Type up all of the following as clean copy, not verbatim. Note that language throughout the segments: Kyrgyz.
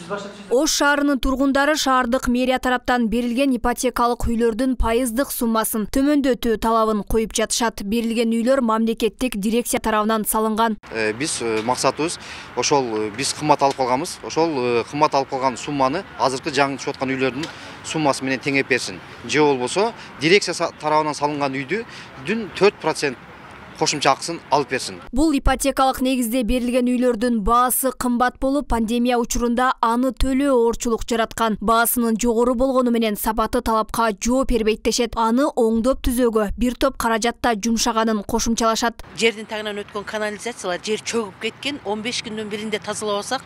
Ош шаарынын тургундары шаардык мэрия тараптан берилген ипотекалык үйлөрдүн пайыздык суммасын төмөндөтүү талабын коюп жатышат. Берилген үйлөр мамлекеттик дирекция тарабынан салынган. Биз максатыбыз ошол биз кымбат алып калганбыз. Ошол кымбат алып калган сумманы азыркы жаңы түшүп аткан үйлөрдүн суммасы менен теңеп берсин. Же болбосо дирекция тарабынан салынган үйдүн 4% кошумча акысын алып берсин. Бул ипотекалык негизде берилген үйлөрдүн баасы кымбат болуп, пандемия учурунда аны төлөө оорчулук жараткан. Баасынын жогору болгону менен сапаты талапка жооп бербейт дешет. Аны оңдоп түзөөгө бир топ каражатта жумшаганын кошумчалашат. Жердин тагынан өткөн канализациялар жер чөгүп кеткен, 15 күндүн биринде тазалабасак,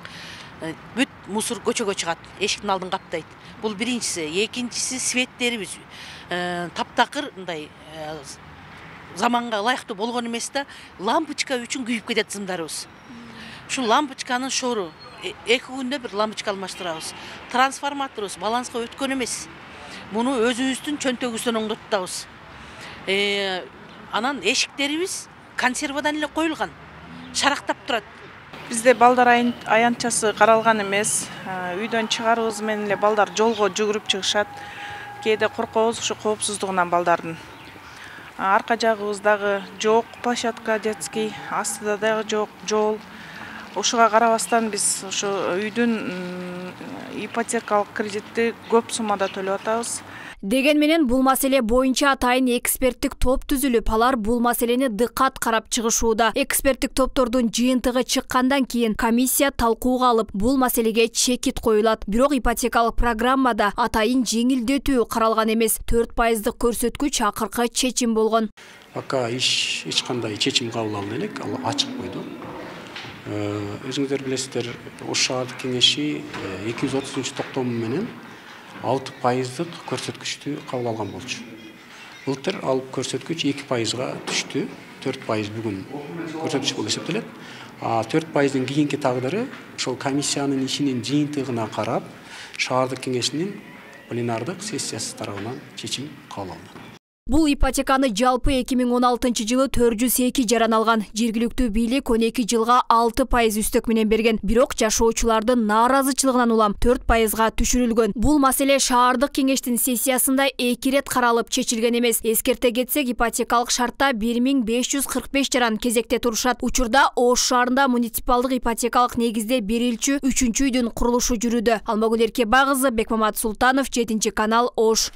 бүт мусор көчөгө чыгат, эшиктин алдын каптайт. Бул биринчиси, экинчиси светтерибиз таптакыр мындай заманга ылайыктуу болгон эмес да, лампочка үчүн күйүп кетет зымдарыбыз. Ушул лампочканын шору 2 күндө бир лампочка алмаштырабыз. Трансформаторубуз баланска өткөн эмес. Муну өзүбүздүн чөнтөгүбүздөн оңдотабыз. Анан эшиктерибиз консервадан эле коюлган, шарактап турат. Бизде балдар аянтчасы каралган эмес. Үйдөн чыгарыбыз менен эле балдар жолго жүгүрүп чыгышат. Кээде коркобуз ушу коопсуздугунан балдардын. Арка жагыбыздагы жок площадка детский, астыда дагы жок жол. Ушуга карабастан биз ушу үйдүн ипотекалык кредитти көп суммада төлөп атабыз. Деген менен бул маселе боюнча атайын эксперттик топ түзүлүп, алар бул маселени дыккат карап чыгышууда. Эксперттик топтордун жыйынтыгы чыккандан кийин комиссия талкууга алып, бул маселеге чекит коюлат. Бирок ипотекалык программада атайын жеңилдетүү каралган эмес. 4% көрсөткүч акыркы чечим болгон. Пока эч кандай чечим кабыл алды элек, ал ачык койду. Өзүңүздөр билесиздер, Ош шаардык кеңеши 230-токтому менен 6% көрсөткүчтү кабыл алган болчу. Былтыр ал көрсөткүч 2%га түштү. 4% бүгүн көрсөткүч болуп эсептелет. 4%дын кийинки тагдыры ошол комиссиянын ишинин жыйынтыгына карап, шаардык кеңешинин пленардык сессиясы тарабынан чечим кабыл алынды. Бул ипотеканы жалпы 2016 жылы 402 жаран алган. Жергиликтүү бийлик 12 жылга 6% үстөк менен берген. Бирок жашоочулардын нааразычылыгынан улам 4%га түшүрүлгөн. Бул маселе шаардык кеңештин сессиясында 2 рет каралып чечилген эмес. Эскерте кетсек, ипотекалык шартта 1545 жаран кезекте турушат. Учурда Ош шаарында муниципалдык ипотекалык негизде берилчү 3-үчү үйдүн курулушу жүрүүдө. Алмагүл Эркебагызы, Бекмамат Султанов, 7 канал, Ош.